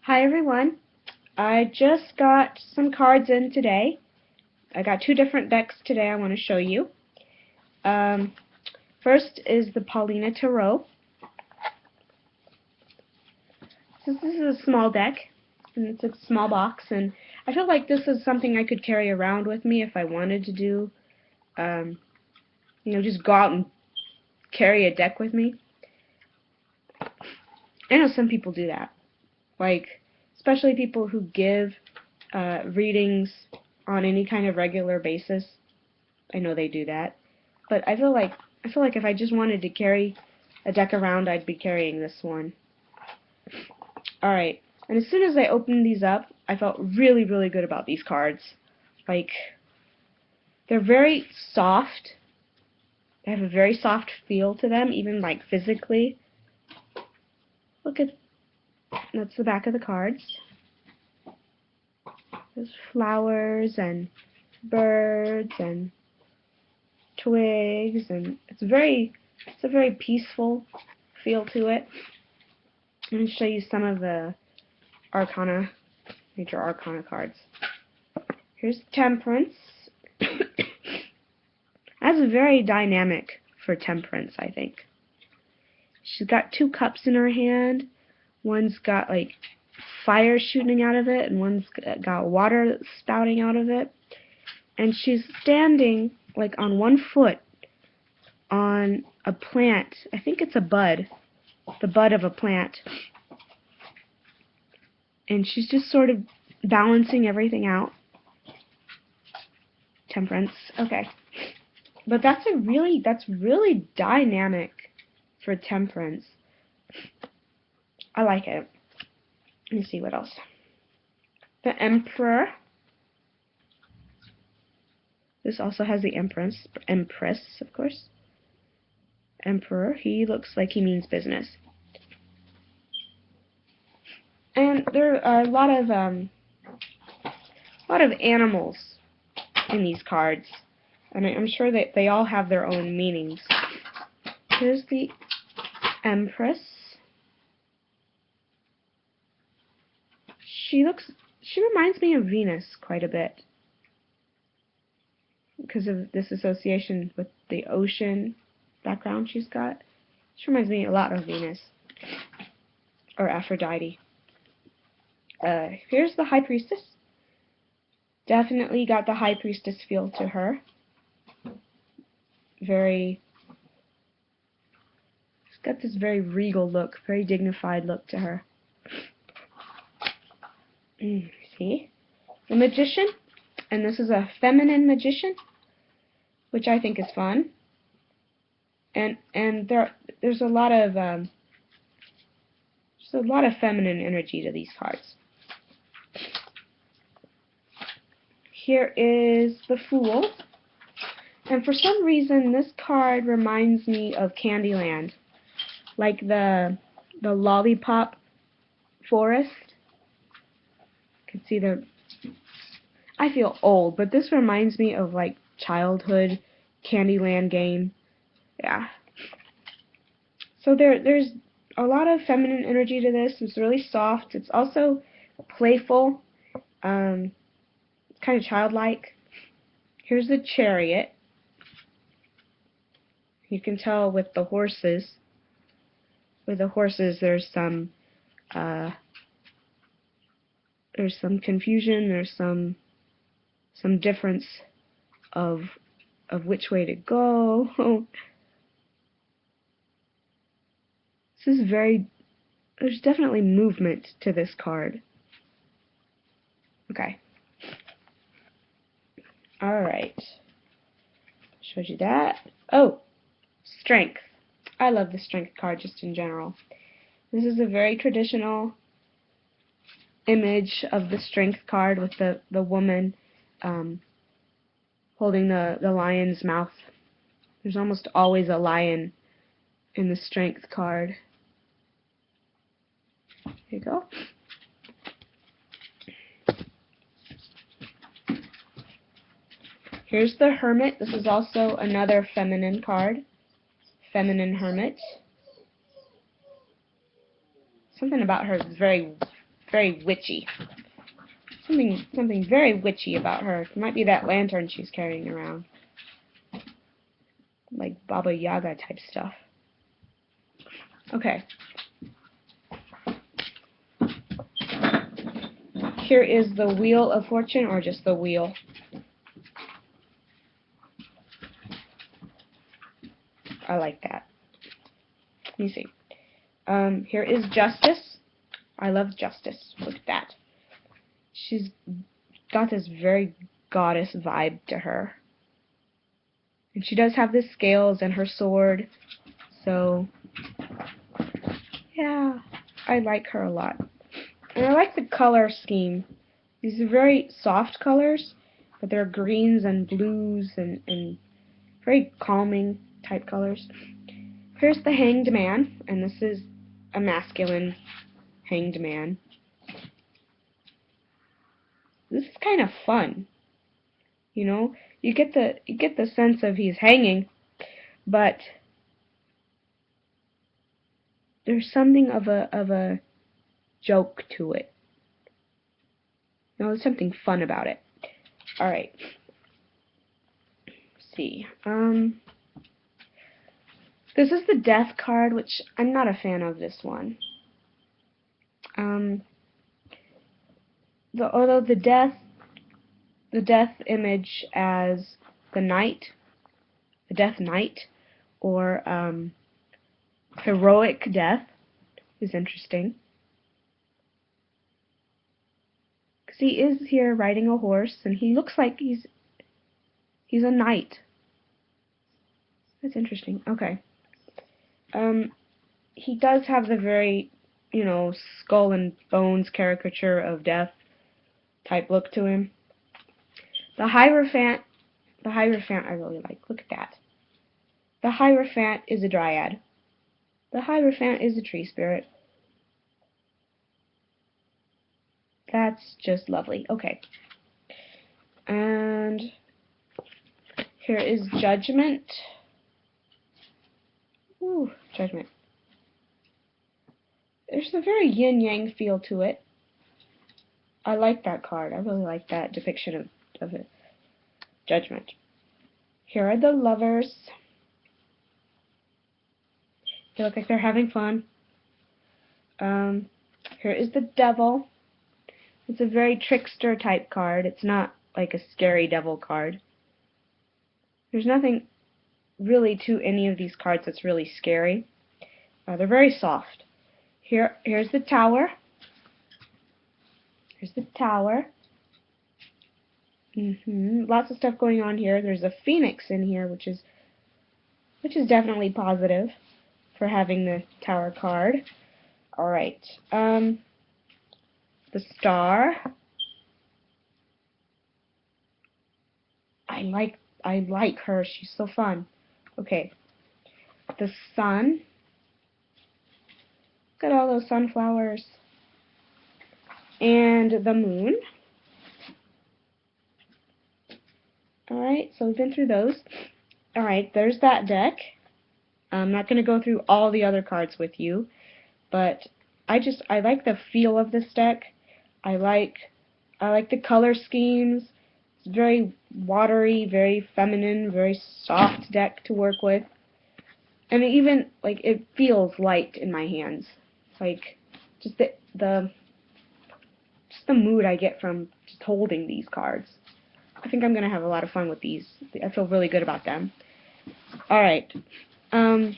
Hi everyone. I just got some cards in today. I got two different decks today I want to show you. First is the Paulina Tarot. This is a small deck, and it's a small box, and I feel like this is something I could carry around with me if I wanted to do, just go out and carry a deck with me. I know some people do that, like especially people who give readings on any kind of regular basis. I know they do that, but I feel like if I just wanted to carry a deck around, I'd be carrying this one. Alright, and as soon as I opened these up, I felt really, really good about these cards. Like, they're very soft. They have a very soft feel to them, even like physically. Look at, that's the back of the cards. There's flowers and birds and twigs, and it's a very peaceful feel to it. I'm going to show you some of the major arcana cards. Here's Temperance. That's very dynamic for Temperance, I think. She's got two cups in her hand. One's got like fire shooting out of it, and one's got water spouting out of it. And she's standing like on one foot on a plant. I think it's a bud. The bud of a plant. And she's just sort of balancing everything out. Temperance. Okay. But that's really dynamic for Temperance. I like it. Let me see what else. The Emperor. This also has the Empress, of course. Emperor. He looks like he means business. And there are a lot of animals in these cards, and I'm sure that they all have their own meanings. Here's the Empress. She reminds me of Venus quite a bit because of this association with the ocean background she's got. She reminds me a lot of Venus or Aphrodite. Here's the High Priestess. Definitely got the High Priestess feel to her. She's got this very regal look, very dignified look to her. See? The Magician, and this is a feminine magician, which I think is fun. And there's a lot of feminine energy to these cards. Here is the Fool, and for some reason this card reminds me of Candyland, like the lollipop forest. You can see I feel old, but this reminds me of like childhood Candyland game. Yeah. So there's a lot of feminine energy to this. It's really soft. It's also playful. Kind of childlike. Here's the Chariot. You can tell with the horses. With the horses, there's some confusion. There's some difference of which way to go. This is there's definitely movement to this card. Okay. Alright. Showed you that. Oh! Strength. I love the Strength card just in general. This is a very traditional image of the Strength card with the woman holding the lion's mouth. There's almost always a lion in the Strength card. Here you go. Here's the Hermit. This is also another feminine card. Feminine Hermit. Something about her is very very witchy. Something very witchy about her. It might be that lantern she's carrying around. Like Baba Yaga type stuff. Okay. Here is the Wheel of Fortune, or just the wheel. I like that. Let me see. Here is Justice. I love Justice. Look at that. She's got this very goddess vibe to her. And she does have the scales and her sword. So, yeah, I like her a lot. And I like the color scheme. These are very soft colors, but they're greens and blues and very calming type colors. Here's the Hanged Man, and this is a masculine hanged man. This is kind of fun. You know, you get the sense of he's hanging, but there's something of a joke to it. You know, there's something fun about it. All right. Let's see. This is the Death card, which I'm not a fan of this one. Although the Death image as the Knight, the Death Knight, or heroic death is interesting. Because he is here riding a horse, and he looks like he's a knight. That's interesting. Okay. He does have the very, you know, skull and bones caricature of death type look to him. The Hierophant I really like. Look at that. The Hierophant is a dryad. The Hierophant is a tree spirit. That's just lovely. Okay. And here is Judgment. Ooh, Judgment. There's a very yin-yang feel to it. I like that card. I really like that depiction of it. Judgment. Here are the Lovers. They look like they're having fun. Here is the Devil. It's a very trickster type card. It's not like a scary devil card. There's nothing really to any of these cards that's really scary. They're very soft. Here's the Tower. Here's the Tower. Lots of stuff going on here. There's a Phoenix in here, which is definitely positive for having the Tower card. All right. The Star. I like her. She's so fun. Okay. The Sun. Look at all those sunflowers. And the Moon. Alright, so we've been through those. Alright, there's that deck. I'm not going to go through all the other cards with you, but I like the feel of this deck. I like the color schemes. It's very watery, very feminine, very soft deck to work with. And it feels light in my hands. Like just the mood I get from just holding these cards. I think I'm going to have a lot of fun with these. I feel really good about them. Alright. The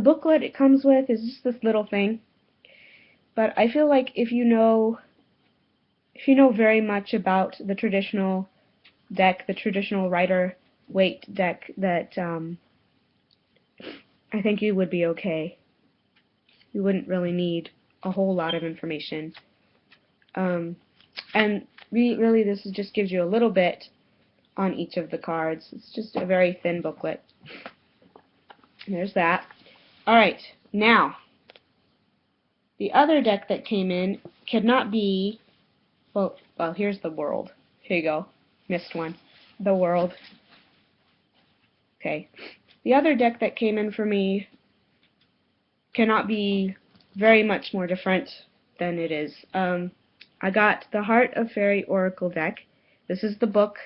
booklet it comes with is just this little thing. But I feel like if you know very much about the traditional deck, the traditional Rider-Waite deck, that I think you would be okay. You wouldn't really need a whole lot of information. And really this just gives you a little bit on each of the cards. It's just a very thin booklet. And there's that. Alright, now, the other deck that came in cannot be, well, here's the World. Here you go. Missed one. The World. Okay. The other deck that came in for me cannot be very much more different than it is. I got the Heart of Faerie Oracle deck. This is the book.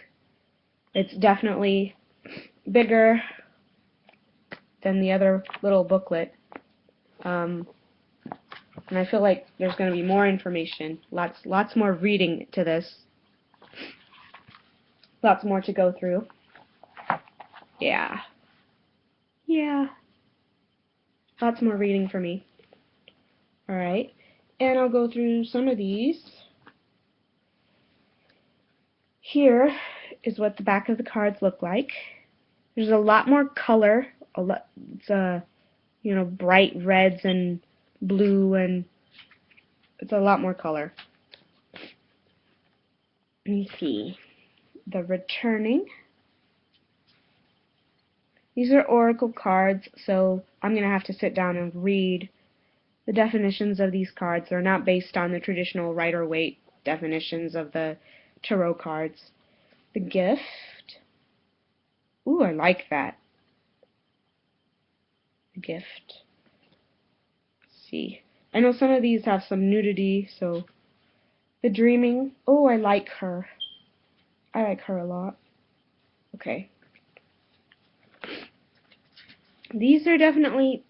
It's definitely bigger than the other little booklet. And I feel like there's going to be more information. Lots more reading to this. Lots more to go through. Yeah. Lots more reading for me. Alright. And I'll go through some of these. Here is what the back of the cards look like. There's a lot more color. It's bright reds and blue, and it's a lot more color. Let me see. The Returning. These are oracle cards, so I'm going to have to sit down and read the definitions of these cards. They're not based on the traditional Rider-Waite definitions of the tarot cards. The Gift. Ooh, I like that. The Gift. Let's see. I know some of these have some nudity, so the Dreaming. Oh, I like her. I like her a lot. Okay. These are definitely,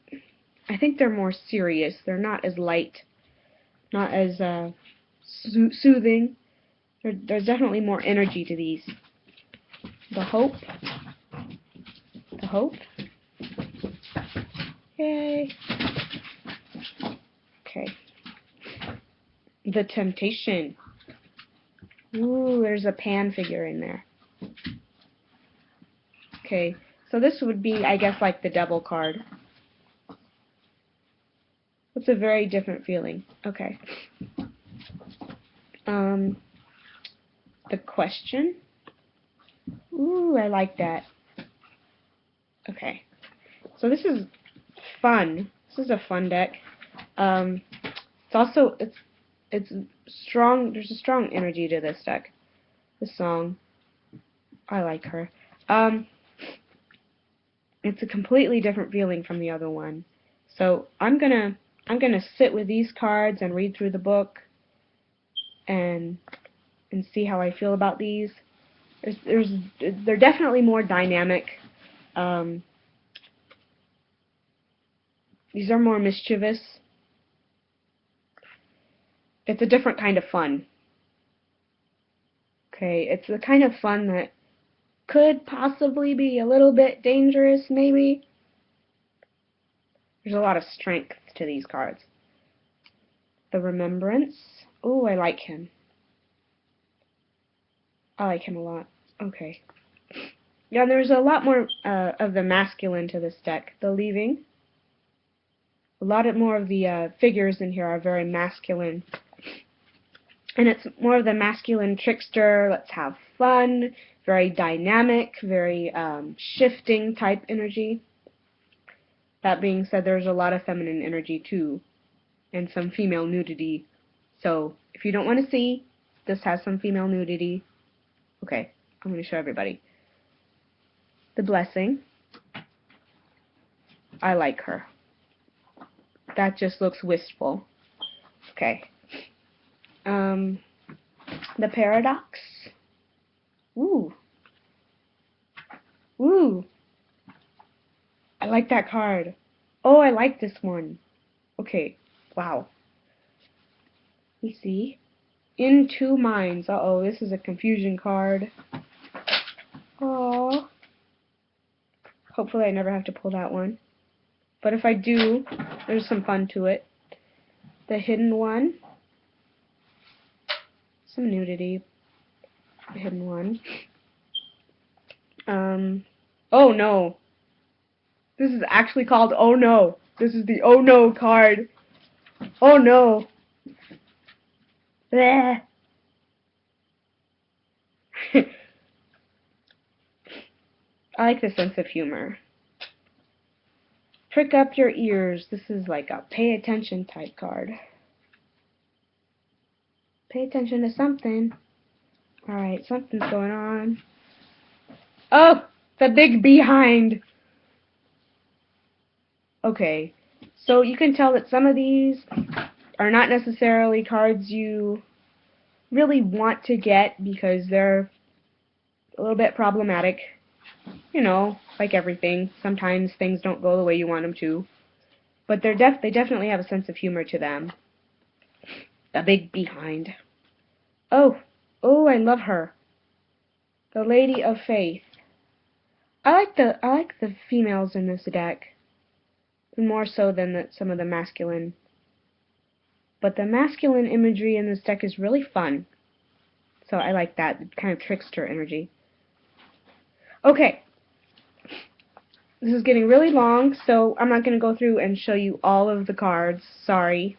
I think they're more serious. They're not as light, not as soothing. There's definitely more energy to these. The Hope. The Hope. Yay. Okay. The Temptation. Ooh, there's a Pan figure in there. Okay, so this would be, I guess, like the Devil card. It's a very different feeling. Okay. The Question. Ooh, I like that. Okay. So this is fun. This is a fun deck. It's also it's strong. There's a strong energy to this deck. This song, I like her. It's a completely different feeling from the other one. So I'm gonna sit with these cards and read through the book and see how I feel about these. They're definitely more dynamic. These are more mischievous. It's a different kind of fun. Okay, it's the kind of fun that could possibly be a little bit dangerous, maybe. There's a lot of strength to these cards. The Remembrance. Oh, I like him. I like him a lot. Okay. Yeah, there's a lot more of the masculine to this deck. The Leaving. A lot more of the figures in here are very masculine. And it's more of the masculine trickster, let's have fun, very dynamic, very shifting type energy. That being said, there's a lot of feminine energy too, and some female nudity. So, if you don't want to see, this has some female nudity. Okay, I'm going to show everybody. The Blessing. I like her. That just looks wistful. Okay. The Paradox. Ooh. Ooh. I like that card. Oh, I like this one. Okay. Wow. Let's see. In Two Minds. Uh-oh, this is a confusion card. Oh. Hopefully I never have to pull that one. But if I do, there's some fun to it. The Hidden One. Some nudity. The Hidden One. Oh no. This is actually called Oh No. This is the Oh No card. Oh no. Bleh. I like the sense of humor. Prick Up Your Ears. This is like a pay attention type card. Pay attention to something. Alright, something's going on. Oh! The big behind! Okay. So you can tell that some of these are not necessarily cards you really want to get because they're a little bit problematic. You know, like everything. Sometimes things don't go the way you want them to. But they definitely have a sense of humor to them. A big behind. Oh, oh, I love her. The Lady of Faith. I like the females in this deck more so than some of the masculine. But the masculine imagery in this deck is really fun. So I like that kind of trickster energy. Okay. This is getting really long, so I'm not going to go through and show you all of the cards. Sorry.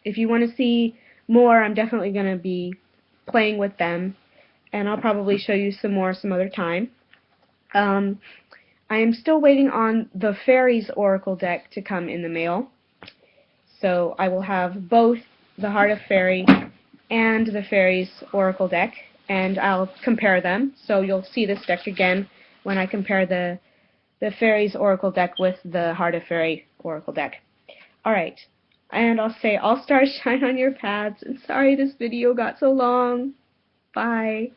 If you want to see more, I'm definitely going to be playing with them, and I'll probably show you some more some other time. I am still waiting on the Faeries Oracle deck to come in the mail, so I will have both the Heart of Faerie and the Faeries Oracle deck, and I'll compare them, so you'll see this deck again when I compare the Faeries Oracle deck with the Heart of Faerie Oracle deck. Alright, and I'll say all stars shine on your paths, and sorry this video got so long. Bye.